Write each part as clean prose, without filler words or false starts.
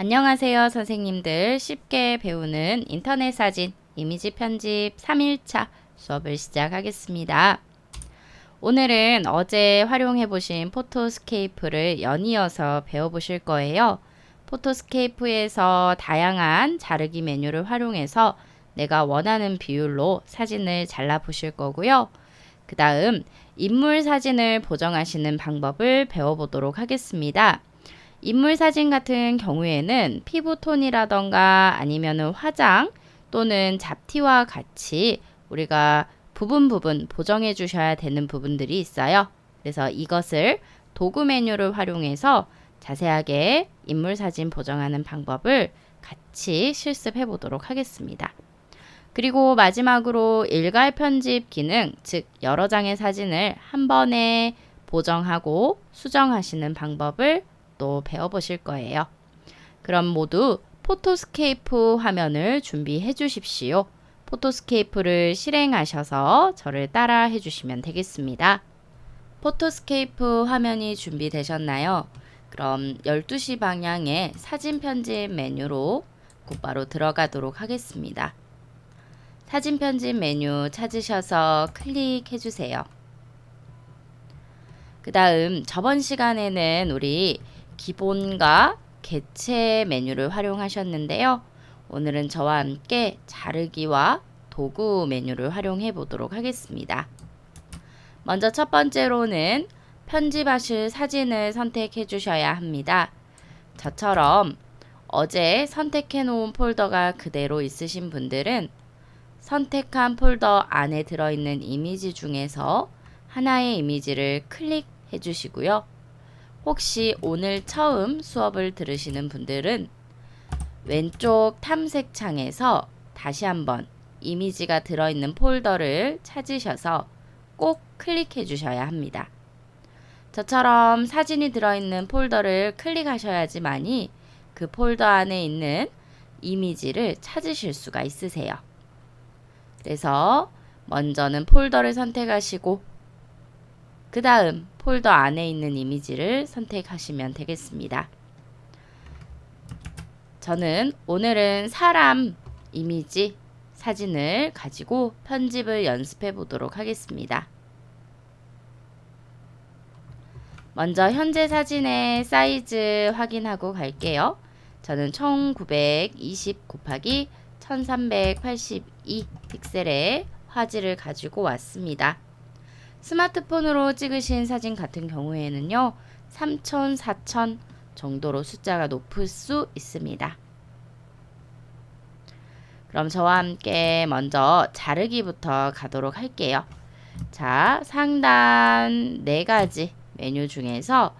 안녕하세요, 선생님들. 쉽게 배우는 인터넷 사진 이미지 편집 3일차 수업을 시작하겠습니다. 오늘은 어제 활용해 보신 포토스케이프를 연이어서 배워보실 거예요. 포토스케이프에서 다양한 자르기 메뉴를 활용해서 내가 원하는 비율로 사진을 잘라 보실 거고요. 그 다음 인물 사진을 보정하시는 방법을 배워보도록 하겠습니다. 인물 사진 같은 경우에는 피부톤이라던가 아니면은 화장 또는 잡티와 같이 우리가 부분 보정해 주셔야 되는 부분들이 있어요. 그래서 이것을 도구 메뉴를 활용해서 자세하게 인물 사진 보정하는 방법을 같이 실습해 보도록 하겠습니다. 그리고 마지막으로 일괄 편집 기능, 즉 여러 장의 사진을 한 번에 보정하고 수정하시는 방법을 또 배워보실 거예요. 그럼 모두 포토스케이프 화면을 준비해 주십시오. 포토스케이프를 실행하셔서 저를 따라 해주시면 되겠습니다. 포토스케이프 화면이 준비되셨나요? 그럼 12시 방향의 사진 편집 메뉴로 곧바로 들어가도록 하겠습니다. 사진 편집 메뉴 찾으셔서 클릭해 주세요. 그 다음 저번 시간에는 우리 기본과 개체 메뉴를 활용하셨는데요. 오늘은 저와 함께 자르기와 도구 메뉴를 활용해 보도록 하겠습니다. 먼저 첫 번째로는 편집하실 사진을 선택해 주셔야 합니다. 저처럼 어제 선택해 놓은 폴더가 그대로 있으신 분들은 선택한 폴더 안에 들어있는 이미지 중에서 하나의 이미지를 클릭해 주시고요. 혹시 오늘 처음 수업을 들으시는 분들은 왼쪽 탐색 창에서 다시 한번 이미지가 들어있는 폴더를 찾으셔서 꼭 클릭해 주셔야 합니다. 저처럼 사진이 들어있는 폴더를 클릭하셔야지만이 그 폴더 안에 있는 이미지를 찾으실 수가 있으세요. 그래서 먼저는 폴더를 선택하시고 그 다음 폴더 안에 있는 이미지를 선택하시면 되겠습니다. 저는 오늘은 사람 이미지 사진을 가지고 편집을 연습해 보도록 하겠습니다. 먼저 현재 사진의 사이즈 확인하고 갈게요. 저는 1920 곱하기 1382 픽셀의 화질을 가지고 왔습니다. 스마트폰으로 찍으신 사진 같은 경우에는요, 3000, 4000 정도로 숫자가 높을 수 있습니다. 그럼 저와 함께 먼저 자르기부터 가도록 할게요. 자, 상단 4가지 메뉴 중에서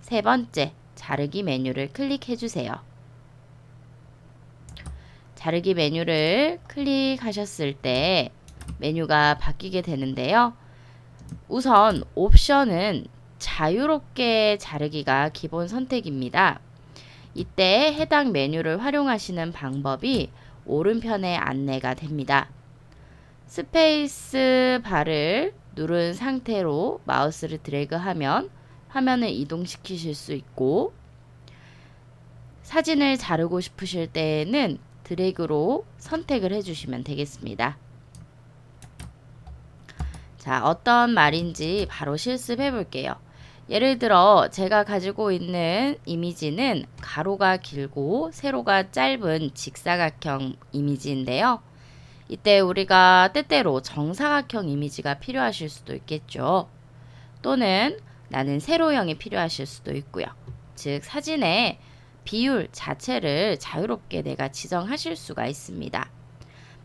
세 번째 자르기 메뉴를 클릭해 주세요. 자르기 메뉴를 클릭하셨을 때 메뉴가 바뀌게 되는데요. 우선 옵션은 자유롭게 자르기가 기본 선택입니다. 이때 해당 메뉴를 활용하시는 방법이 오른편에 안내가 됩니다. 스페이스 바를 누른 상태로 마우스를 드래그하면 화면을 이동시키실 수 있고, 사진을 자르고 싶으실 때에는 드래그로 선택을 해주시면 되겠습니다. 자, 어떤 말인지 바로 실습해 볼게요. 예를 들어 제가 가지고 있는 이미지는 가로가 길고 세로가 짧은 직사각형 이미지인데요. 이때 우리가 때때로 정사각형 이미지가 필요하실 수도 있겠죠. 또는 나는 세로형이 필요하실 수도 있고요. 즉 사진의 비율 자체를 자유롭게 내가 지정하실 수가 있습니다.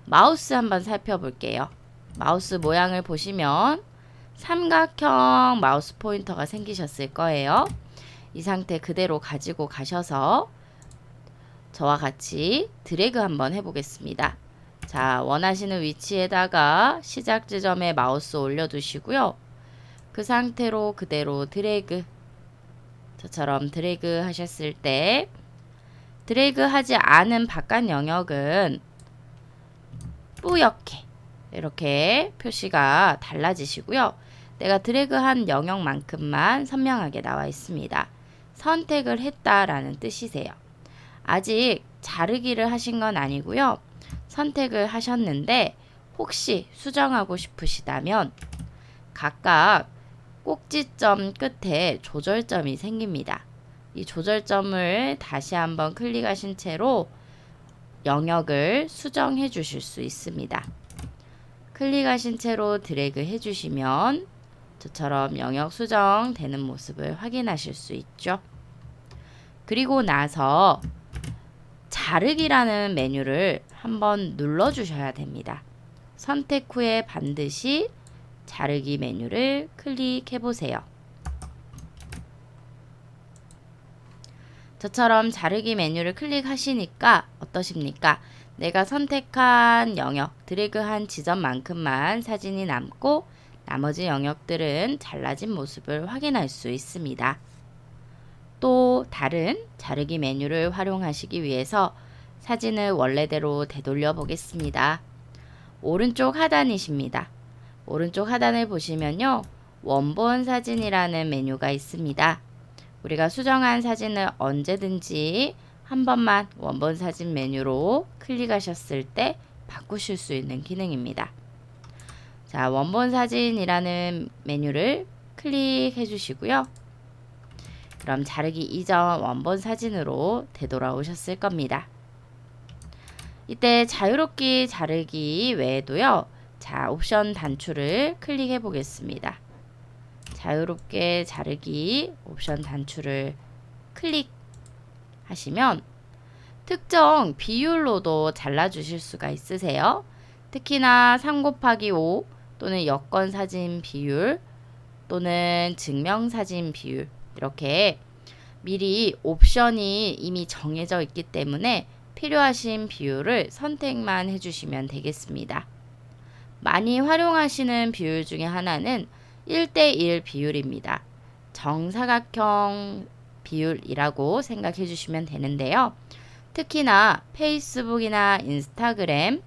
마우스 한번 살펴볼게요. 마우스 모양을 보시면 삼각형 마우스 포인터가 생기셨을 거예요. 이 상태 그대로 가지고 가셔서 저와 같이 드래그 한번 해보겠습니다. 자, 원하시는 위치에다가 시작 지점에 마우스 올려두시고요. 그 상태로 그대로 드래그, 저처럼 드래그 하셨을 때 드래그 하지 않은 바깥 영역은 뿌옇게 이렇게 표시가 달라지시고요. 내가 드래그한 영역만큼만 선명하게 나와 있습니다. 선택을 했다라는 뜻이세요. 아직 자르기를 하신 건 아니고요. 선택을 하셨는데 혹시 수정하고 싶으시다면 각각 꼭지점 끝에 조절점이 생깁니다. 이 조절점을 다시 한번 클릭하신 채로 영역을 수정해 주실 수 있습니다. 클릭하신 채로 드래그 해주시면 저처럼 영역 수정되는 모습을 확인하실 수 있죠. 그리고 나서 자르기라는 메뉴를 한번 눌러주셔야 됩니다. 선택 후에 반드시 자르기 메뉴를 클릭해 보세요. 저처럼 자르기 메뉴를 클릭하시니까 어떠십니까? 내가 선택한 영역, 드래그한 지점만큼만 사진이 남고 나머지 영역들은 잘라진 모습을 확인할 수 있습니다. 또 다른 자르기 메뉴를 활용하시기 위해서 사진을 원래대로 되돌려 보겠습니다. 오른쪽 하단이십니다. 오른쪽 하단을 보시면요. 원본 사진이라는 메뉴가 있습니다. 우리가 수정한 사진을 언제든지 한 번만 원본 사진 메뉴로 클릭하셨을 때 바꾸실 수 있는 기능입니다. 자, 원본 사진이라는 메뉴를 클릭해 주시고요. 그럼 자르기 이전 원본 사진으로 되돌아오셨을 겁니다. 이때 자유롭게 자르기 외에도요. 자, 옵션 단추를 클릭해 보겠습니다. 자유롭게 자르기 옵션 단추를 클릭하시면 특정 비율로도 잘라주실 수가 있으세요. 특히나 3/5 또는 여권사진 비율 또는 증명사진 비율 이렇게 미리 옵션이 이미 정해져 있기 때문에 필요하신 비율을 선택만 해주시면 되겠습니다. 많이 활용하시는 비율 중에 하나는 1:1 비율입니다. 정사각형 비율이라고 생각해 주시면 되는데요. 특히나 페이스북이나 인스타그램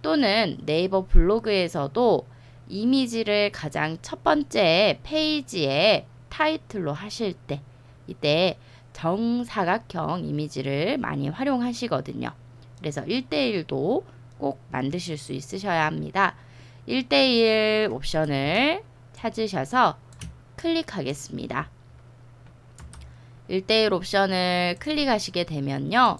또는 네이버 블로그에서도 이미지를 가장 첫 번째 페이지에 타이틀로 하실 때 이때 정사각형 이미지를 많이 활용하시거든요. 그래서 1:1도 꼭 만드실 수 있으셔야 합니다. 1:1 옵션을 찾으셔서 클릭하겠습니다. 1:1 옵션을 클릭하시게 되면요.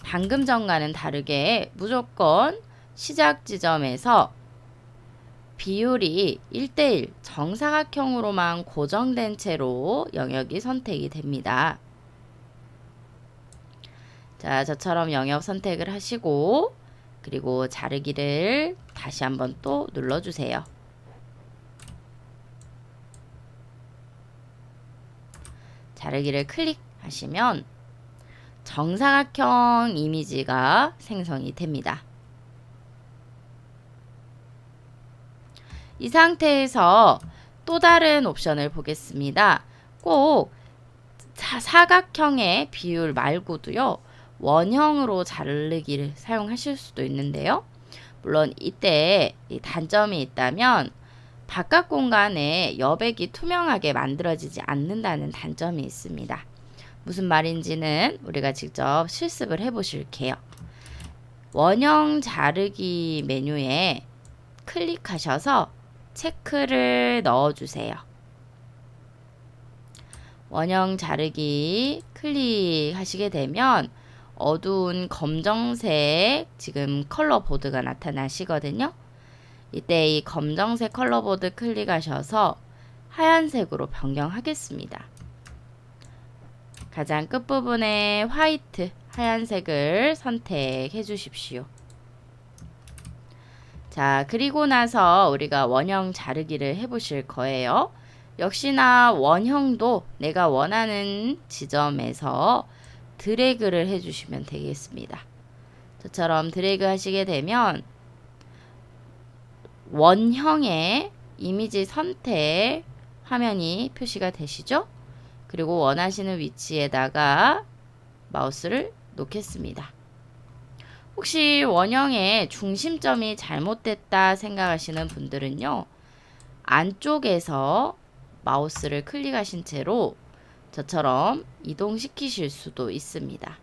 방금 전과는 다르게 무조건 시작 지점에서 비율이 1:1 정사각형으로만 고정된 채로 영역이 선택이 됩니다. 자, 저처럼 영역 선택을 하시고 그리고 자르기를 다시 한번 또 눌러주세요. 자르기를 클릭하시면 정사각형 이미지가 생성이 됩니다. 이 상태에서 또 다른 옵션을 보겠습니다. 꼭 사각형의 비율 말고도요. 원형으로 자르기를 사용하실 수도 있는데요. 물론 이때 단점이 있다면 바깥 공간에 여백이 투명하게 만들어지지 않는다는 단점이 있습니다. 무슨 말인지는 우리가 직접 실습을 해보실게요. 원형 자르기 메뉴에 클릭하셔서 체크를 넣어주세요. 원형 자르기 클릭하시게 되면 어두운 검정색 지금 컬러 보드가 나타나시거든요. 이때 이 검정색 컬러 보드 클릭하셔서 하얀색으로 변경하겠습니다. 가장 끝부분에 화이트 하얀색을 선택해 주십시오. 자, 그리고 나서 우리가 원형 자르기를 해보실 거예요. 역시나 원형도 내가 원하는 지점에서 드래그를 해주시면 되겠습니다. 저처럼 드래그 하시게 되면 원형의 이미지 선택 화면이 표시가 되시죠? 그리고 원하시는 위치에다가 마우스를 놓겠습니다. 혹시 원형의 중심점이 잘못됐다 생각하시는 분들은요. 안쪽에서 마우스를 클릭하신 채로 저처럼 이동시키실 수도 있습니다.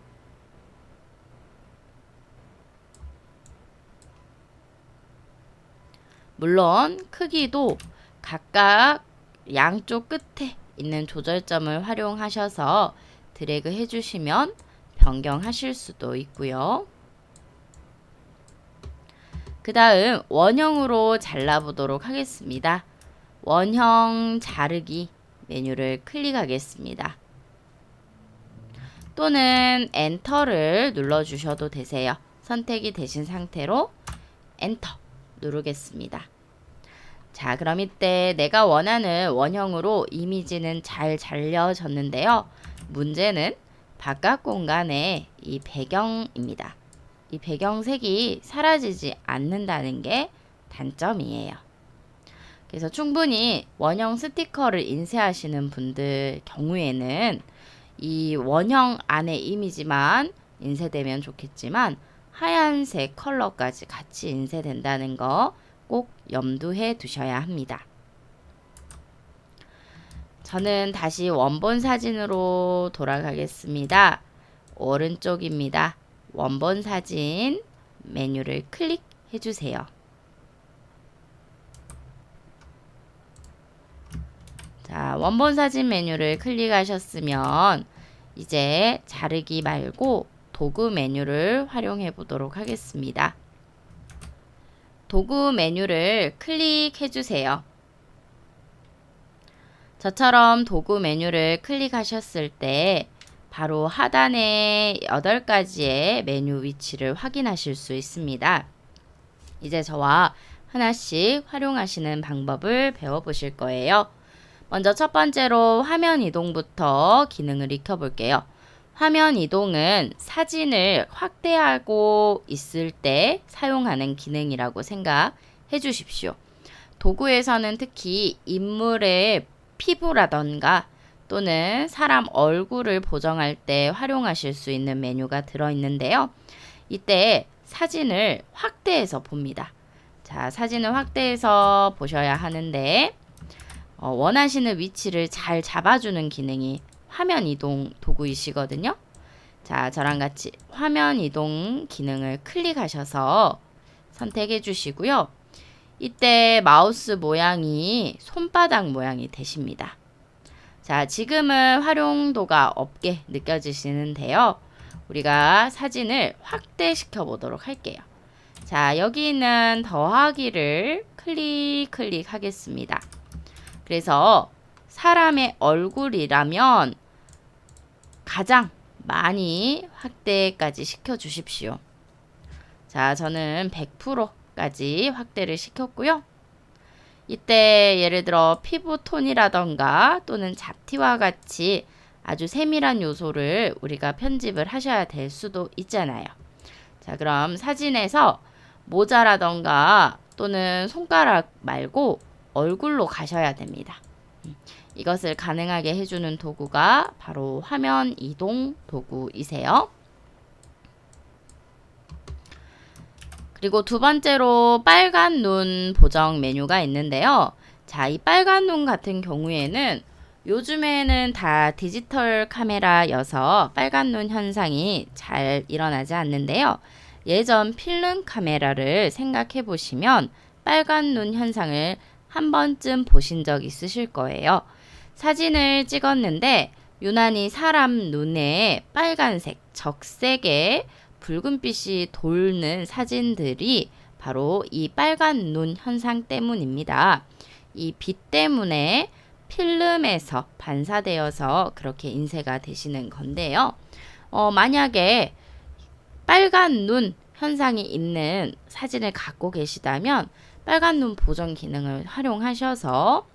물론 크기도 각각 양쪽 끝에 있는 조절점을 활용하셔서 드래그 해주시면 변경하실 수도 있고요. 그 다음 원형으로 잘라보도록 하겠습니다. 원형 자르기 메뉴를 클릭하겠습니다. 또는 엔터를 눌러주셔도 되세요. 선택이 되신 상태로 엔터 누르겠습니다. 자, 그럼 이때 내가 원하는 원형으로 이미지는 잘 잘려졌는데요. 문제는 바깥 공간에 이 배경입니다. 이 배경색이 사라지지 않는다는 게 단점이에요. 그래서 충분히 원형 스티커를 인쇄하시는 분들 경우에는 이 원형 안에 이미지만 인쇄되면 좋겠지만 하얀색 컬러까지 같이 인쇄된다는 거 꼭 염두해 두셔야 합니다. 저는 다시 원본 사진으로 돌아가겠습니다. 오른쪽입니다. 원본 사진 메뉴를 클릭해 주세요. 자, 원본 사진 메뉴를 클릭하셨으면 이제 자르기 말고 도구 메뉴를 활용해 보도록 하겠습니다. 도구 메뉴를 클릭해 주세요. 저처럼 도구 메뉴를 클릭하셨을 때 바로 하단에 8가지의 메뉴 위치를 확인하실 수 있습니다. 이제 저와 하나씩 활용하시는 방법을 배워보실 거예요. 먼저 첫 번째로 화면 이동부터 기능을 익혀볼게요. 화면 이동은 사진을 확대하고 있을 때 사용하는 기능이라고 생각해 주십시오. 도구에서는 특히 인물의 피부라던가 또는 사람 얼굴을 보정할 때 활용하실 수 있는 메뉴가 들어있는데요. 이때 사진을 확대해서 봅니다. 자, 사진을 확대해서 보셔야 하는데 원하시는 위치를 잘 잡아주는 기능이 화면 이동 도구이시거든요. 자, 저랑 같이 화면 이동 기능을 클릭하셔서 선택해 주시고요. 이때 마우스 모양이 손바닥 모양이 되십니다. 자, 지금은 활용도가 없게 느껴지시는데요. 우리가 사진을 확대시켜 보도록 할게요. 자, 여기 있는 더하기를 클릭하겠습니다. 그래서 사람의 얼굴이라면 가장 많이 확대까지 시켜 주십시오. 자, 저는 100%까지 확대를 시켰고요. 이때 예를 들어 피부톤이라던가 또는 잡티와 같이 아주 세밀한 요소를 우리가 편집을 하셔야 될 수도 있잖아요. 자, 그럼 사진에서 모자라던가 또는 손가락 말고 얼굴로 가셔야 됩니다. 이것을 가능하게 해주는 도구가 바로 화면 이동 도구이세요. 그리고 두 번째로 빨간 눈 보정 메뉴가 있는데요. 자, 이 빨간 눈 같은 경우에는 요즘에는 다 디지털 카메라여서 빨간 눈 현상이 잘 일어나지 않는데요. 예전 필름 카메라를 생각해 보시면 빨간 눈 현상을 한 번쯤 보신 적 있으실 거예요. 사진을 찍었는데 유난히 사람 눈에 빨간색, 적색의 붉은빛이 돌는 사진들이 바로 이 빨간 눈 현상 때문입니다. 이 빛 때문에 필름에서 반사되어서 그렇게 인쇄가 되시는 건데요. 만약에 빨간 눈 현상이 있는 사진을 갖고 계시다면 빨간 눈 보정 기능을 활용하셔서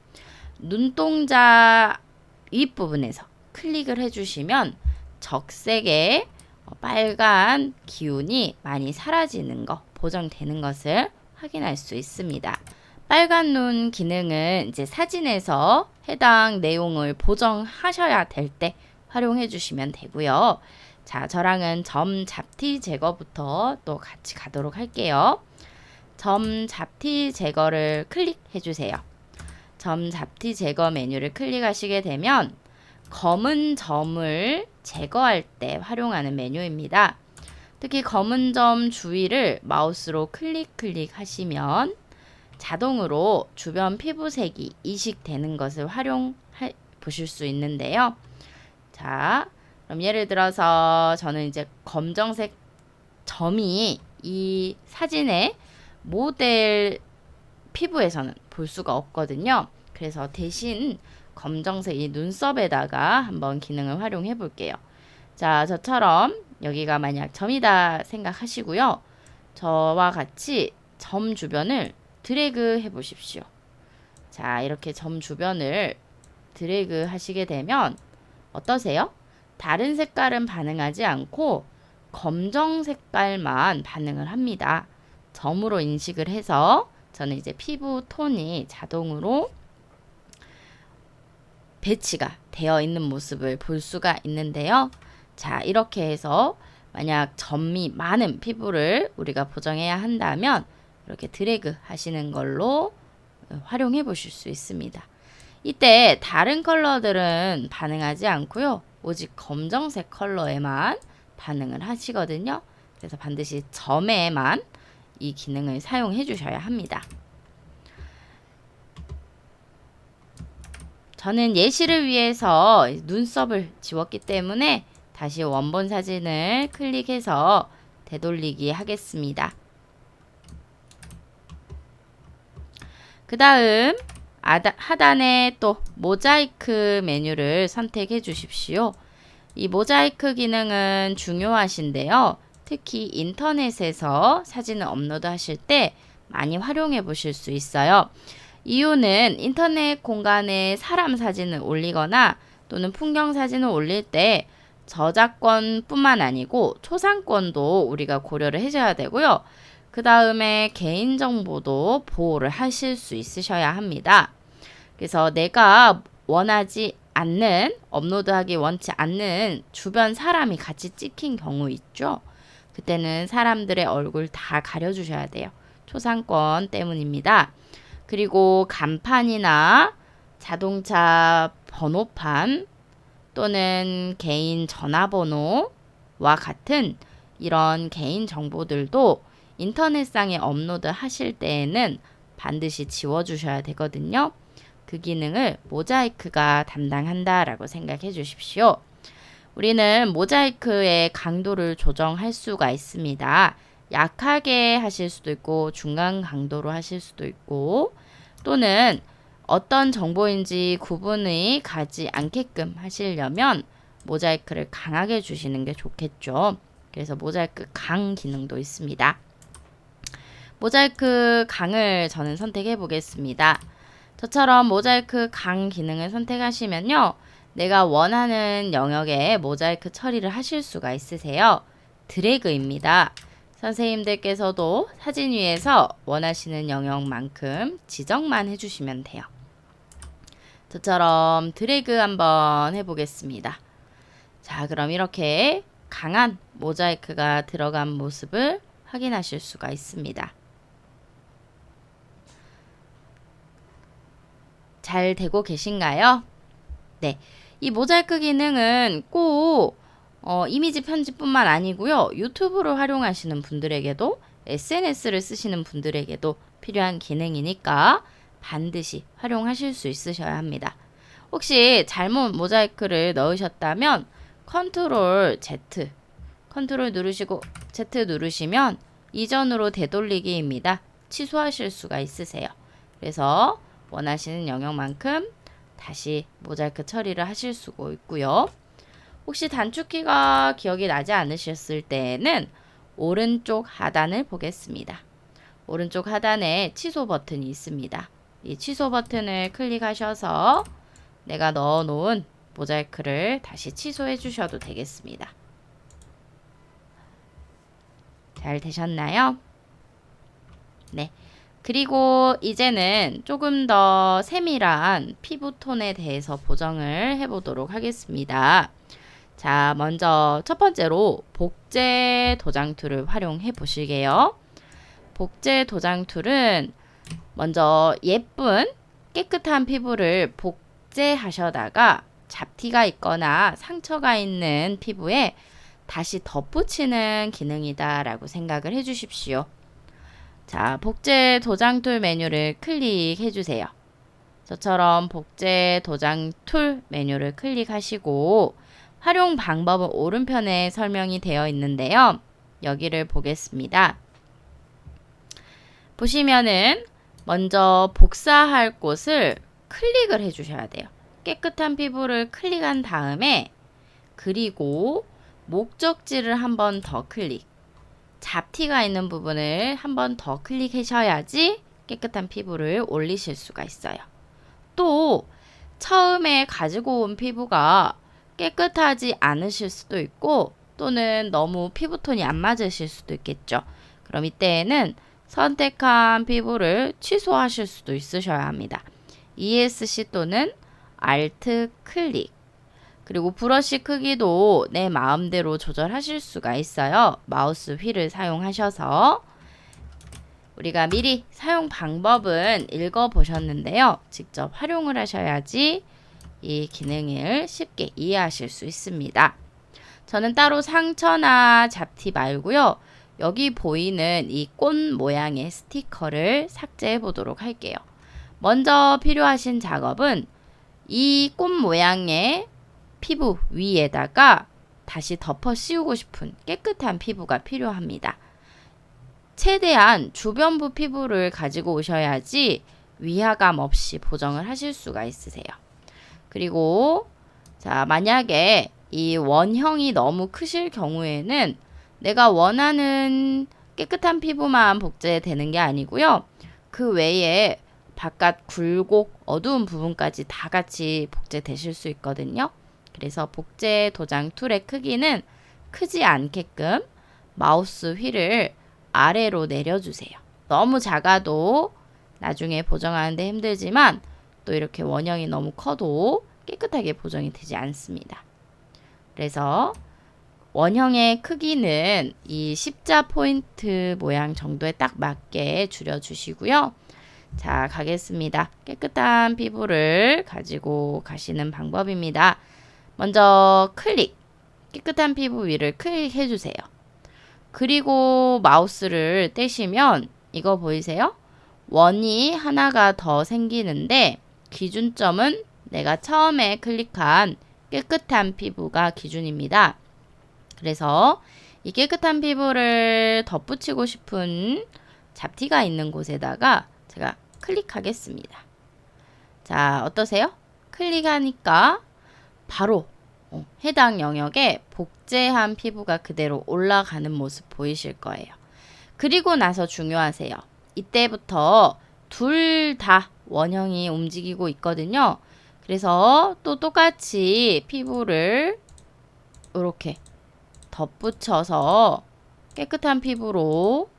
눈동자 윗부분에서 클릭을 해주시면 적색의 빨간 기운이 많이 사라지는 거, 보정되는 것을 확인할 수 있습니다. 빨간 눈 기능은 이제 사진에서 해당 내용을 보정하셔야 될 때 활용해 주시면 되고요. 자, 저랑은 점 잡티 제거부터 또 같이 가도록 할게요. 점 잡티 제거를 클릭해 주세요. 점 잡티 제거 메뉴를 클릭하시게 되면 검은 점을 제거할 때 활용하는 메뉴입니다. 특히 검은 점 주위를 마우스로 클릭 하시면 자동으로 주변 피부색이 이식되는 것을 활용해 보실 수 있는데요. 자, 그럼 예를 들어서 저는 이제 검정색 점이 이 사진의 모델 피부에서는 볼 수가 없거든요. 그래서 대신 검정색 이 눈썹에다가 한번 기능을 활용해 볼게요. 자, 저처럼 여기가 만약 점이다 생각하시고요. 저와 같이 점 주변을 드래그 해 보십시오. 자, 이렇게 점 주변을 드래그 하시게 되면 어떠세요? 다른 색깔은 반응하지 않고 검정 색깔만 반응을 합니다. 점으로 인식을 해서 저는 이제 피부 톤이 자동으로 배치가 되어 있는 모습을 볼 수가 있는데요. 자, 이렇게 해서 만약 점이 많은 피부를 우리가 보정해야 한다면 이렇게 드래그 하시는 걸로 활용해 보실 수 있습니다. 이때 다른 컬러들은 반응하지 않고요. 오직 검정색 컬러에만 반응을 하시거든요. 그래서 반드시 점에만 이 기능을 사용해 주셔야 합니다. 저는 예시를 위해서 눈썹을 지웠기 때문에 다시 원본 사진을 클릭해서 되돌리기 하겠습니다. 그 다음 하단에 또 모자이크 메뉴를 선택해 주십시오. 이 모자이크 기능은 중요하신데요. 특히 인터넷에서 사진을 업로드 하실 때 많이 활용해 보실 수 있어요. 이유는 인터넷 공간에 사람 사진을 올리거나 또는 풍경 사진을 올릴 때 저작권뿐만 아니고 초상권도 우리가 고려를 해줘야 되고요. 그 다음에 개인정보도 보호를 하실 수 있으셔야 합니다. 그래서 내가 원하지 않는, 업로드하기 원치 않는 주변 사람이 같이 찍힌 경우 있죠. 그때는 사람들의 얼굴 다 가려주셔야 돼요. 초상권 때문입니다. 그리고 간판이나 자동차 번호판 또는 개인 전화번호와 같은 이런 개인 정보들도 인터넷상에 업로드 하실 때에는 반드시 지워주셔야 되거든요. 그 기능을 모자이크가 담당한다라고 생각해 주십시오. 우리는 모자이크의 강도를 조정할 수가 있습니다. 약하게 하실 수도 있고 중간 강도로 하실 수도 있고 또는 어떤 정보인지 구분이 가지 않게끔 하시려면 모자이크를 강하게 주시는 게 좋겠죠. 그래서 모자이크 강 기능도 있습니다. 모자이크 강을 저는 선택해 보겠습니다. 저처럼 모자이크 강 기능을 선택하시면요. 내가 원하는 영역에 모자이크 처리를 하실 수가 있으세요. 드래그입니다. 선생님들께서도 사진 위에서 원하시는 영역만큼 지정만 해주시면 돼요. 저처럼 드래그 한번 해보겠습니다. 자, 그럼 이렇게 강한 모자이크가 들어간 모습을 확인하실 수가 있습니다. 잘 되고 계신가요? 네. 이 모자이크 기능은 꼭 이미지 편집뿐만 아니고요. 유튜브를 활용하시는 분들에게도 SNS를 쓰시는 분들에게도 필요한 기능이니까 반드시 활용하실 수 있으셔야 합니다. 혹시 잘못 모자이크를 넣으셨다면 컨트롤 Z, 컨트롤 누르시고 Z 누르시면 이전으로 되돌리기입니다. 취소하실 수가 있으세요. 그래서 원하시는 영역만큼 다시 모자이크 처리를 하실 수가 있고요. 혹시 단축키가 기억이 나지 않으셨을 때에는 오른쪽 하단을 보겠습니다. 오른쪽 하단에 취소 버튼이 있습니다. 이 취소 버튼을 클릭하셔서 내가 넣어놓은 모자이크를 다시 취소해 주셔도 되겠습니다. 잘 되셨나요? 네. 그리고 이제는 조금 더 세밀한 피부톤에 대해서 보정을 해보도록 하겠습니다. 자, 먼저 첫 번째로 복제 도장 툴을 활용해 보시게요. 복제 도장 툴은 먼저 예쁜 깨끗한 피부를 복제하셔다가 잡티가 있거나 상처가 있는 피부에 다시 덧붙이는 기능이다 라고 생각을 해 주십시오. 자, 복제 도장 툴 메뉴를 클릭해 주세요. 저처럼 복제 도장 툴 메뉴를 클릭하시고 활용 방법은 오른편에 설명이 되어 있는데요. 여기를 보겠습니다. 보시면은 먼저 복사할 곳을 클릭을 해 주셔야 돼요. 깨끗한 피부를 클릭한 다음에 그리고 목적지를 한 번 더 클릭. 잡티가 있는 부분을 한 번 더 클릭하셔야지 깨끗한 피부를 올리실 수가 있어요. 또 처음에 가지고 온 피부가 깨끗하지 않으실 수도 있고 또는 너무 피부톤이 안 맞으실 수도 있겠죠. 그럼 이때에는 선택한 피부를 취소하실 수도 있으셔야 합니다. ESC 또는 Alt 클릭. 그리고 브러쉬 크기도 내 마음대로 조절하실 수가 있어요. 마우스 휠을 사용하셔서 우리가 미리 사용 방법은 읽어보셨는데요. 직접 활용을 하셔야지 이 기능을 쉽게 이해하실 수 있습니다. 저는 따로 상처나 잡티 말고요. 여기 보이는 이 꽃 모양의 스티커를 삭제해 보도록 할게요. 먼저 필요하신 작업은 이 꽃 모양의 피부 위에다가 다시 덮어 씌우고 싶은 깨끗한 피부가 필요합니다. 최대한 주변부 피부를 가지고 오셔야지 위화감 없이 보정을 하실 수가 있으세요. 그리고 자, 만약에 이 원형이 너무 크실 경우에는 내가 원하는 깨끗한 피부만 복제되는 게 아니고요. 그 외에 바깥 굴곡 어두운 부분까지 다 같이 복제되실 수 있거든요. 그래서 복제 도장 툴의 크기는 크지 않게끔 마우스 휠을 아래로 내려주세요. 너무 작아도 나중에 보정하는데 힘들지만 또 이렇게 원형이 너무 커도 깨끗하게 보정이 되지 않습니다. 그래서 원형의 크기는 이 십자 포인트 모양 정도에 딱 맞게 줄여주시고요. 자, 가겠습니다. 깨끗한 피부를 가지고 가시는 방법입니다. 먼저 클릭, 깨끗한 피부 위를 클릭해 주세요. 그리고 마우스를 떼시면 이거 보이세요? 원이 하나가 더 생기는데 기준점은 내가 처음에 클릭한 깨끗한 피부가 기준입니다. 그래서 이 깨끗한 피부를 덧붙이고 싶은 잡티가 있는 곳에다가 제가 클릭하겠습니다. 자, 어떠세요? 클릭하니까 바로 해당 영역에 복제한 피부가 그대로 올라가는 모습 보이실 거예요. 그리고 나서 중요하세요. 이때부터 둘 다 원형이 움직이고 있거든요. 그래서 또 똑같이 피부를 이렇게 덧붙여서 깨끗한 피부로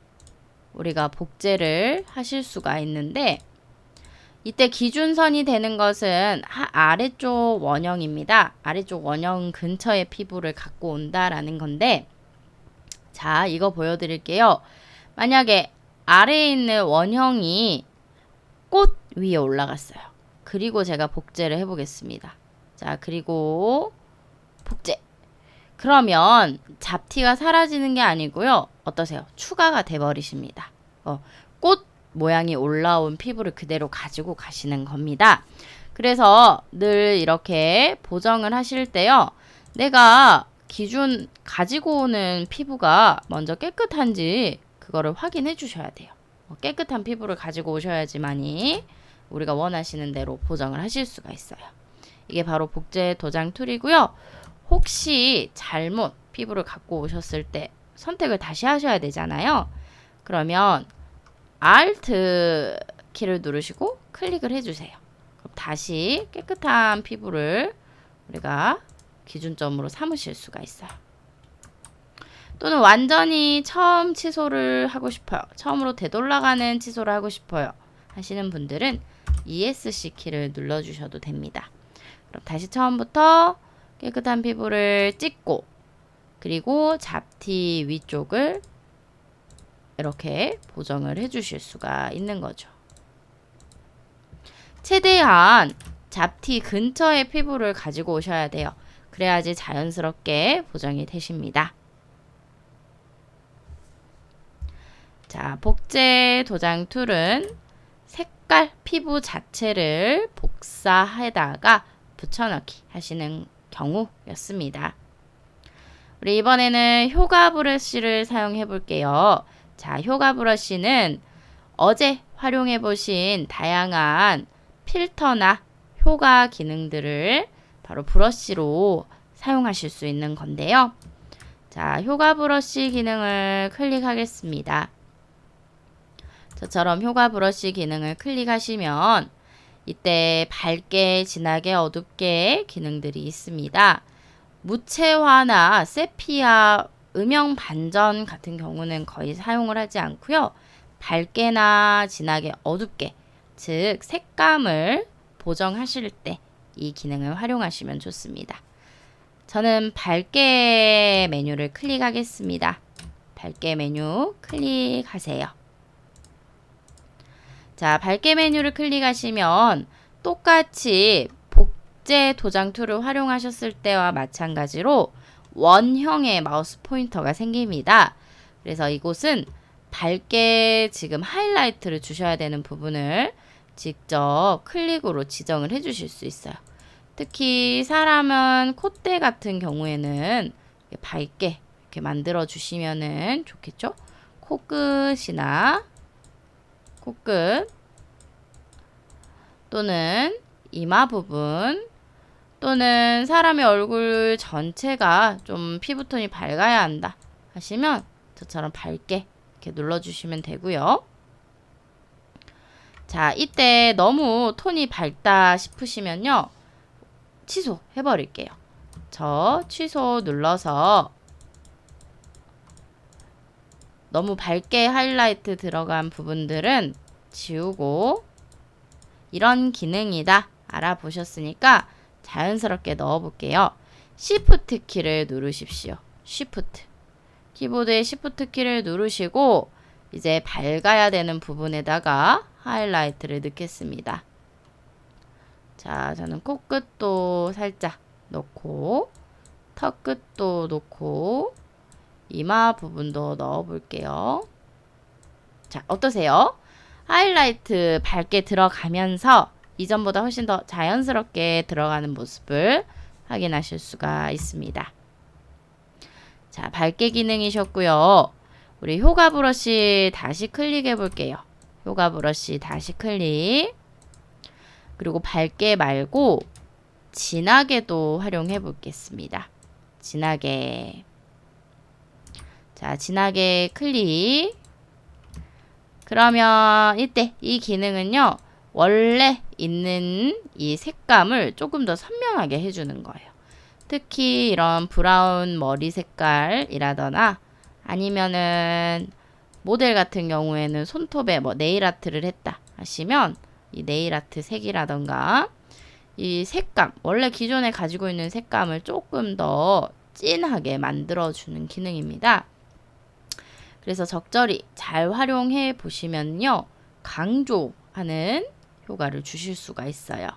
우리가 복제를 하실 수가 있는데 이때 기준선이 되는 것은 아래쪽 원형입니다. 아래쪽 원형 근처의 피부를 갖고 온다라는 건데 자, 이거 보여드릴게요. 만약에 아래에 있는 원형이 꽃 위에 올라갔어요. 그리고 제가 복제를 해보겠습니다. 자, 그리고 복제. 그러면 잡티가 사라지는 게 아니고요. 어떠세요? 추가가 돼버리십니다. 꽃 모양이 올라온 피부를 그대로 가지고 가시는 겁니다. 그래서 늘 이렇게 보정을 하실 때요. 내가 기준 가지고 오는 피부가 먼저 깨끗한지 그거를 확인해 주셔야 돼요. 깨끗한 피부를 가지고 오셔야지만이 우리가 원하시는 대로 보정을 하실 수가 있어요. 이게 바로 복제 도장 툴이고요. 혹시 잘못 피부를 갖고 오셨을 때 선택을 다시 하셔야 되잖아요. 그러면 Alt 키를 누르시고 클릭을 해주세요. 그럼 다시 깨끗한 피부를 우리가 기준점으로 삼으실 수가 있어요. 또는 완전히 처음 취소를 하고 싶어요. 처음으로 되돌아가는 취소를 하고 싶어요. 하시는 분들은 ESC 키를 눌러주셔도 됩니다. 그럼 다시 처음부터 깨끗한 피부를 찍고 그리고 잡티 위쪽을 이렇게 보정을 해주실 수가 있는 거죠. 최대한 잡티 근처의 피부를 가지고 오셔야 돼요. 그래야지 자연스럽게 보정이 되십니다. 자, 복제 도장 툴은 색깔 피부 자체를 복사해다가 붙여넣기 하시는 경우였습니다. 우리 이번에는 효과 브러쉬를 사용해 볼게요. 자, 효과 브러쉬는 어제 활용해 보신 다양한 필터나 효과 기능들을 바로 브러쉬로 사용하실 수 있는 건데요. 자, 효과 브러쉬 기능을 클릭하겠습니다. 저처럼 효과 브러쉬 기능을 클릭하시면 이때 밝게, 진하게, 어둡게 기능들이 있습니다. 무채화나 세피아, 음영 반전 같은 경우는 거의 사용을 하지 않고요. 밝게나 진하게, 어둡게, 즉 색감을 보정하실 때 이 기능을 활용하시면 좋습니다. 저는 밝게 메뉴를 클릭하겠습니다. 밝게 메뉴 클릭하세요. 자, 밝게 메뉴를 클릭하시면 똑같이 복제 도장 툴을 활용하셨을 때와 마찬가지로 원형의 마우스 포인터가 생깁니다. 그래서 이곳은 밝게 지금 하이라이트를 주셔야 되는 부분을 직접 클릭으로 지정을 해 주실 수 있어요. 특히 사람은 콧대 같은 경우에는 밝게 이렇게 만들어 주시면은 좋겠죠? 코끝이나 코끝 또는 이마 부분 또는 사람의 얼굴 전체가 좀 피부톤이 밝아야 한다 하시면 저처럼 밝게 이렇게 눌러주시면 되고요. 자, 이때 너무 톤이 밝다 싶으시면요. 취소해 버릴게요. 저 취소 눌러서 너무 밝게 하이라이트 들어간 부분들은 지우고 이런 기능이다 알아보셨으니까 자연스럽게 넣어 볼게요. Shift 키를 누르십시오. Shift. 키보드의 Shift 키를 누르시고 이제 밝아야 되는 부분에다가 하이라이트를 넣겠습니다. 자, 저는 코끝도 살짝 넣고 턱 끝도 넣고 이마 부분도 넣어 볼게요. 자, 어떠세요? 하이라이트 밝게 들어가면서 이전보다 훨씬 더 자연스럽게 들어가는 모습을 확인하실 수가 있습니다. 자, 밝게 기능이셨고요. 우리 효과 브러쉬 다시 클릭해 볼게요. 효과 브러쉬 다시 클릭. 그리고 밝게 말고 진하게도 활용해 보겠습니다. 진하게. 자, 진하게 클릭. 그러면 이때 이 기능은요. 원래 있는 이 색감을 조금 더 선명하게 해주는 거예요. 특히 이런 브라운 머리 색깔이라거나 아니면은 모델 같은 경우에는 손톱에 뭐 네일 아트를 했다 하시면 이 네일 아트 색이라던가 이 색감, 원래 기존에 가지고 있는 색감을 조금 더 진하게 만들어주는 기능입니다. 그래서 적절히 잘 활용해 보시면요. 강조하는 효과를 주실 수가 있어요.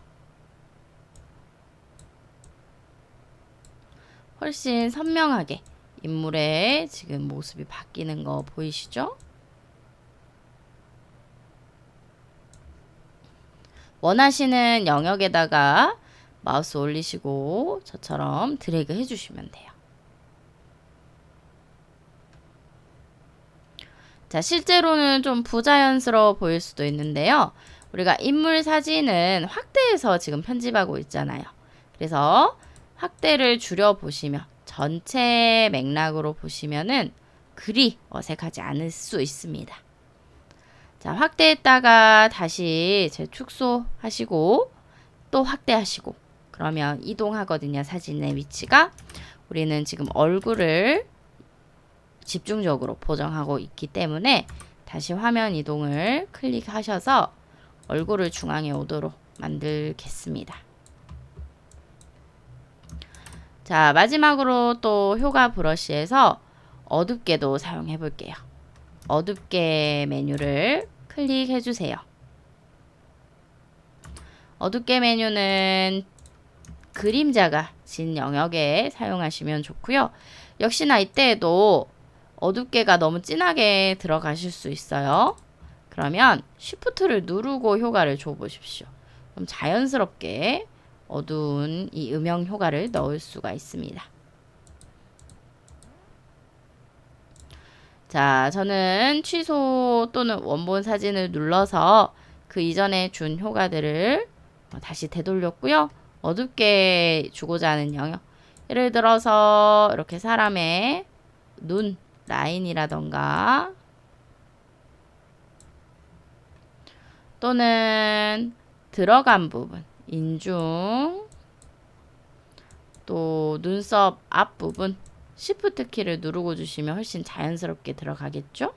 훨씬 선명하게 인물의 지금 모습이 바뀌는 거 보이시죠? 원하시는 영역에다가 마우스 올리시고 저처럼 드래그 해주시면 돼요. 자, 실제로는 좀 부자연스러워 보일 수도 있는데요. 우리가 인물 사진은 확대해서 지금 편집하고 있잖아요. 그래서 확대를 줄여보시면 전체 맥락으로 보시면은 그리 어색하지 않을 수 있습니다. 자, 확대했다가 다시 재축소하시고 또 확대하시고 그러면 이동하거든요. 사진의 위치가. 우리는 지금 얼굴을 집중적으로 보정하고 있기 때문에 다시 화면 이동을 클릭하셔서 얼굴을 중앙에 오도록 만들겠습니다. 자, 마지막으로 또 효과 브러쉬에서 어둡게도 사용해 볼게요. 어둡게 메뉴를 클릭해 주세요. 어둡게 메뉴는 그림자가 진 영역에 사용하시면 좋고요. 역시나 이때에도 어둡게가 너무 진하게 들어가실 수 있어요. 그러면 Shift를 누르고 효과를 줘 보십시오. 그럼 자연스럽게 어두운 이 음영 효과를 넣을 수가 있습니다. 자, 저는 취소 또는 원본 사진을 눌러서 그 이전에 준 효과들을 다시 되돌렸고요. 어둡게 주고자 하는 영역. 예를 들어서 이렇게 사람의 눈 라인이라던가 또는 들어간 부분, 인중, 또 눈썹 앞부분 Shift 키를 누르고 주시면 훨씬 자연스럽게 들어가겠죠?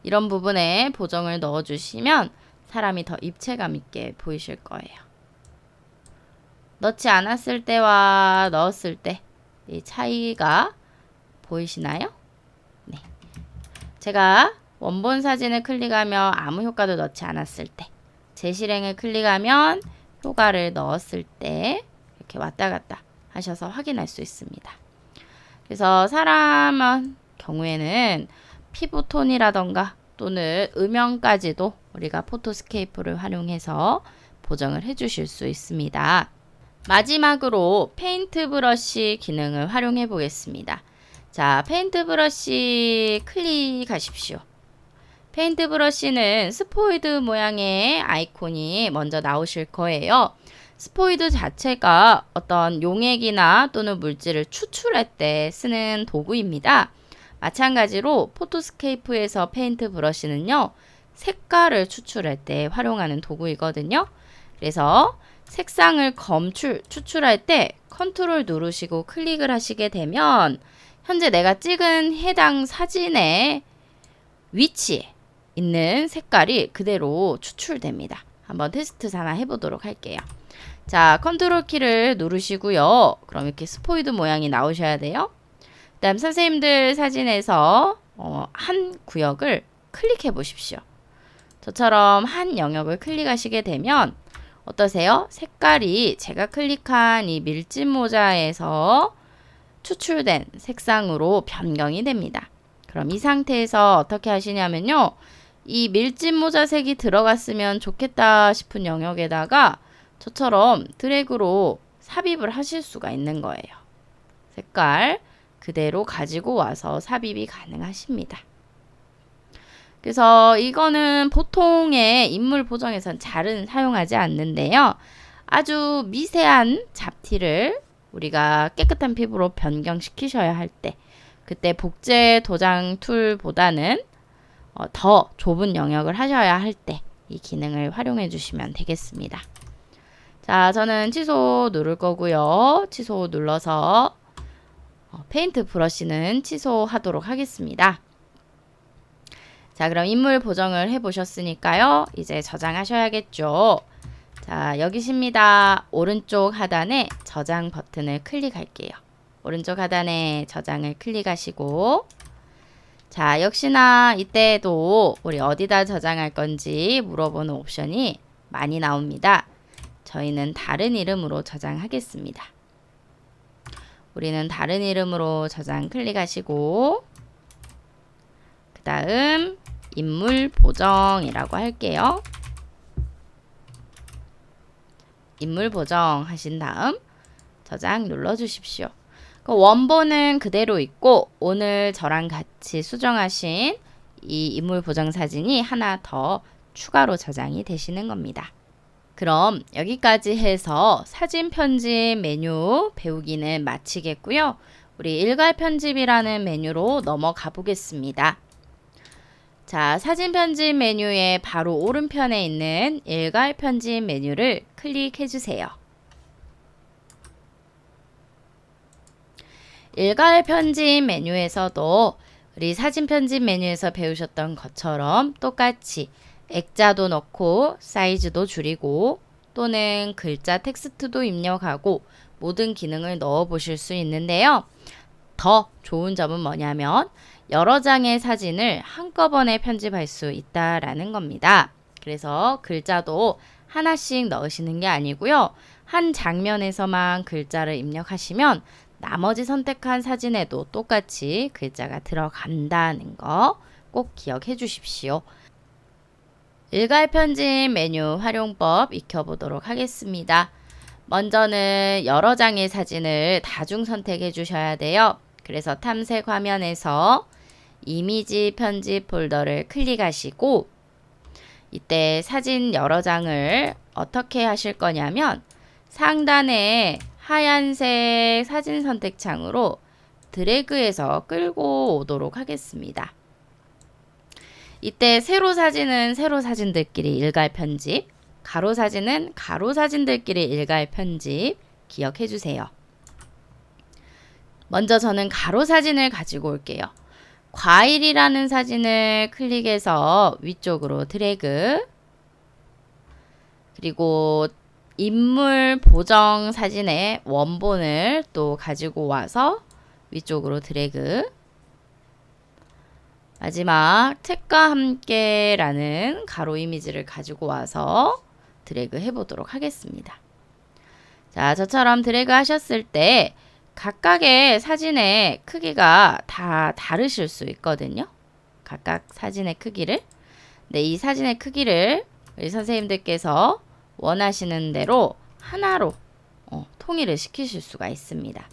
이런 부분에 보정을 넣어주시면 사람이 더 입체감 있게 보이실 거예요. 넣지 않았을 때와 넣었을 때 이 차이가 보이시나요? 네. 제가 원본 사진을 클릭하며 아무 효과도 넣지 않았을 때, 재실행을 클릭하면 효과를 넣었을 때 이렇게 왔다 갔다 하셔서 확인할 수 있습니다. 그래서 사람 경우에는 피부톤이라던가 또는 음영까지도 우리가 포토스케이프를 활용해서 보정을 해주실 수 있습니다. 마지막으로 페인트 브러쉬 기능을 활용해 보겠습니다. 자, 페인트 브러쉬 클릭하십시오. 페인트 브러쉬는 스포이드 모양의 아이콘이 먼저 나오실 거예요. 스포이드 자체가 어떤 용액이나 또는 물질을 추출할 때 쓰는 도구입니다. 마찬가지로 포토스케이프에서 페인트 브러쉬는요, 색깔을 추출할 때 활용하는 도구이거든요. 그래서 색상을 추출할 때 컨트롤 누르시고 클릭을 하시게 되면 현재 내가 찍은 해당 사진의 위치에 있는 색깔이 그대로 추출됩니다. 한번 테스트 하나 해보도록 할게요. 자, 컨트롤 키를 누르시고요. 그럼 이렇게 스포이드 모양이 나오셔야 돼요. 그 다음 선생님들 사진에서 한 구역을 클릭해 보십시오. 저처럼 한 영역을 클릭하시게 되면 어떠세요? 색깔이 제가 클릭한 이 밀짚 모자에서 추출된 색상으로 변경이 됩니다. 그럼 이 상태에서 어떻게 하시냐면요. 이 밀짚 모자 색이 들어갔으면 좋겠다 싶은 영역에다가 저처럼 드래그로 삽입을 하실 수가 있는 거예요. 색깔 그대로 가지고 와서 삽입이 가능하십니다. 그래서 이거는 보통의 인물 보정에선 잘은 사용하지 않는데요. 아주 미세한 잡티를 우리가 깨끗한 피부로 변경시키셔야 할 때, 그때 복제 도장 툴보다는 더 좁은 영역을 하셔야 할 때 이 기능을 활용해 주시면 되겠습니다. 자, 저는 취소 누를 거고요. 취소 눌러서 페인트 브러쉬는 취소하도록 하겠습니다. 자, 그럼 인물 보정을 해보셨으니까요. 이제 저장하셔야겠죠. 자, 여기십니다. 오른쪽 하단에 저장 버튼을 클릭할게요. 오른쪽 하단에 저장을 클릭하시고, 자, 역시나 이때도 우리 어디다 저장할 건지 물어보는 옵션이 많이 나옵니다. 저희는 다른 이름으로 저장하겠습니다. 우리는 다른 이름으로 저장 클릭하시고, 그 다음 인물 보정이라고 할게요. 인물 보정 하신 다음 저장 눌러 주십시오. 원본은 그대로 있고 오늘 저랑 같이 수정하신 이 인물 보정 사진이 하나 더 추가로 저장이 되시는 겁니다. 그럼 여기까지 해서 사진 편집 메뉴 배우기는 마치겠고요. 우리 일괄 편집이라는 메뉴로 넘어가 보겠습니다. 자, 사진 편집 메뉴의 바로 오른편에 있는 일괄 편집 메뉴를 클릭해 주세요. 일괄 편집 메뉴에서도 우리 사진 편집 메뉴에서 배우셨던 것처럼 똑같이 액자도 넣고 사이즈도 줄이고 또는 글자 텍스트도 입력하고 모든 기능을 넣어 보실 수 있는데요. 더 좋은 점은 뭐냐면 여러 장의 사진을 한꺼번에 편집할 수 있다라는 겁니다. 그래서 글자도 하나씩 넣으시는 게 아니고요. 한 장면에서만 글자를 입력하시면 나머지 선택한 사진에도 똑같이 글자가 들어간다는 거 꼭 기억해 주십시오. 일괄 편집 메뉴 활용법 익혀보도록 하겠습니다. 먼저는 여러 장의 사진을 다중 선택해 주셔야 돼요. 그래서 탐색 화면에서 이미지 편집 폴더를 클릭하시고 이때 사진 여러 장을 어떻게 하실 거냐면 상단에 하얀색 사진 선택 창으로 드래그해서 끌고 오도록 하겠습니다. 이때 세로 사진은 세로 사진들끼리 일괄 편집, 가로 사진은 가로 사진들끼리 일괄 편집 기억해 주세요. 먼저 저는 가로 사진을 가지고 올게요. 과일이라는 사진을 클릭해서 위쪽으로 드래그, 그리고 인물 보정 사진의 원본을 또 가지고 와서 위쪽으로 드래그, 마지막 책과 함께라는 가로 이미지를 가지고 와서 드래그 해보도록 하겠습니다. 자, 저처럼 드래그 하셨을 때 각각의 사진의 크기가 다 다르실 수 있거든요. 각각 사진의 크기를. 네, 이 사진의 크기를 우리 선생님들께서 원하시는 대로 하나로 통일을 시키실 수가 있습니다.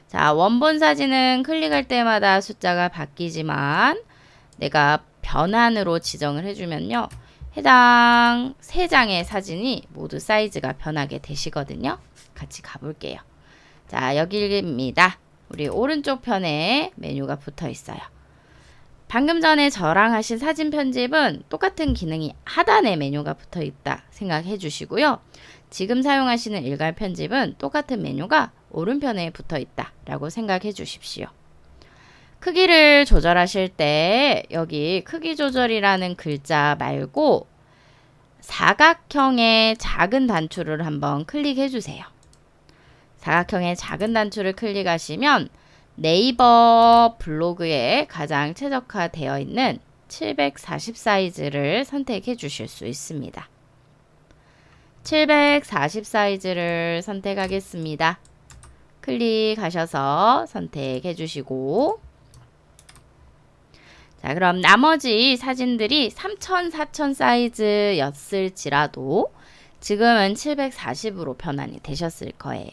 자, 원본 사진은 클릭할 때마다 숫자가 바뀌지만 내가 변환으로 지정을 해주면요. 해당 3장의 사진이 모두 사이즈가 변하게 되시거든요. 같이 가볼게요. 자, 여기입니다. 우리 오른쪽 편에 메뉴가 붙어 있어요. 방금 전에 저랑 하신 사진 편집은 똑같은 기능이 하단에 메뉴가 붙어 있다 생각해 주시고요. 지금 사용하시는 일괄 편집은 똑같은 메뉴가 오른편에 붙어 있다 라고 생각해 주십시오. 크기를 조절하실 때 여기 크기 조절이라는 글자 말고 사각형의 작은 단추를 한번 클릭해 주세요. 사각형의 작은 단추를 클릭하시면 네이버 블로그에 가장 최적화되어 있는 740 사이즈를 선택해 주실 수 있습니다. 740 사이즈를 선택하겠습니다. 클릭하셔서 선택해 주시고 자, 그럼 나머지 사진들이 3000, 4000 사이즈였을지라도 지금은 740으로 변환이 되셨을 거예요.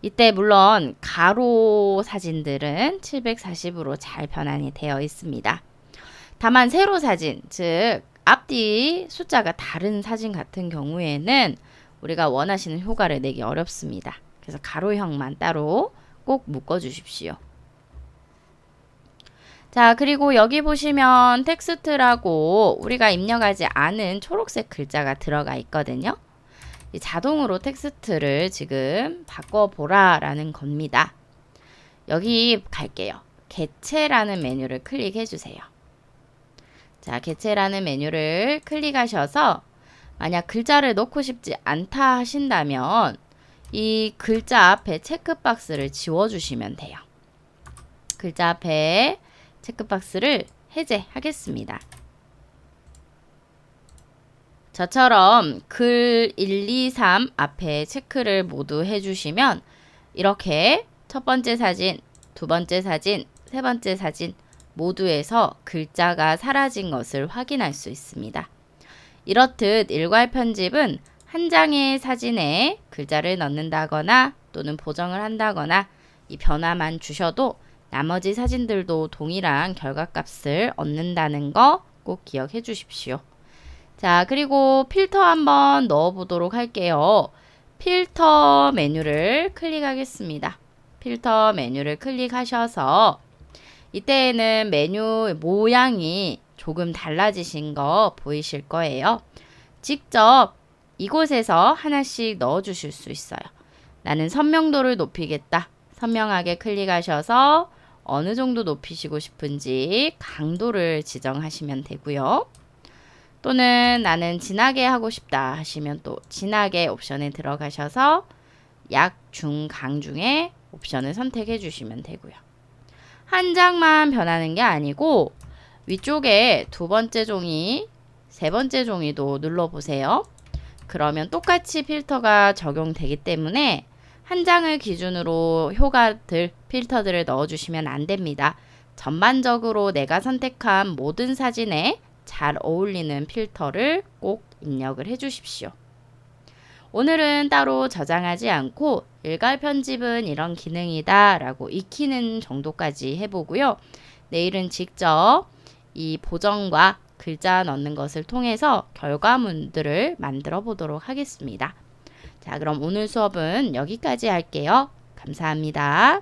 이때 물론 가로 사진들은 740으로 잘 변환이 되어 있습니다. 다만 세로 사진, 즉 앞뒤 숫자가 다른 사진 같은 경우에는 우리가 원하시는 효과를 내기 어렵습니다. 그래서 가로형만 따로 꼭 묶어 주십시오. 자, 그리고 여기 보시면 텍스트라고 우리가 입력하지 않은 초록색 글자가 들어가 있거든요. 자동으로 텍스트를 지금 바꿔보라 라는 겁니다. 여기 갈게요. 개체라는 메뉴를 클릭해 주세요. 자, 개체라는 메뉴를 클릭하셔서 만약 글자를 넣고 싶지 않다 하신다면 이 글자 앞에 체크박스를 지워주시면 돼요. 글자 앞에 체크박스를 해제하겠습니다. 저처럼 글 1, 2, 3 앞에 체크를 모두 해주시면 이렇게 첫 번째 사진, 두 번째 사진, 세 번째 사진 모두에서 글자가 사라진 것을 확인할 수 있습니다. 이렇듯 일괄 편집은 한 장의 사진에 글자를 넣는다거나 또는 보정을 한다거나 이 변화만 주셔도 나머지 사진들도 동일한 결과값을 얻는다는 거 꼭 기억해 주십시오. 자, 그리고 필터 한번 넣어 보도록 할게요. 필터 메뉴를 클릭하겠습니다. 필터 메뉴를 클릭하셔서 이때에는 메뉴 모양이 조금 달라지신 거 보이실 거예요. 직접 이곳에서 하나씩 넣어 주실 수 있어요. 나는 선명도를 높이겠다. 선명하게 클릭하셔서 어느 정도 높이시고 싶은지 강도를 지정하시면 되고요. 또는 나는 진하게 하고 싶다 하시면 또 진하게 옵션에 들어가셔서 약, 중, 강 중에 옵션을 선택해 주시면 되고요. 한 장만 변하는 게 아니고 위쪽에 두 번째 종이, 세 번째 종이도 눌러보세요. 그러면 똑같이 필터가 적용되기 때문에 한 장을 기준으로 효과들, 필터들을 넣어주시면 안 됩니다. 전반적으로 내가 선택한 모든 사진에 잘 어울리는 필터를 꼭 입력을 해주십시오. 오늘은 따로 저장하지 않고 일괄 편집은 이런 기능이다 라고 익히는 정도까지 해보고요. 내일은 직접 이 보정과 글자 넣는 것을 통해서 결과물들을 만들어 보도록 하겠습니다. 자, 그럼 오늘 수업은 여기까지 할게요. 감사합니다.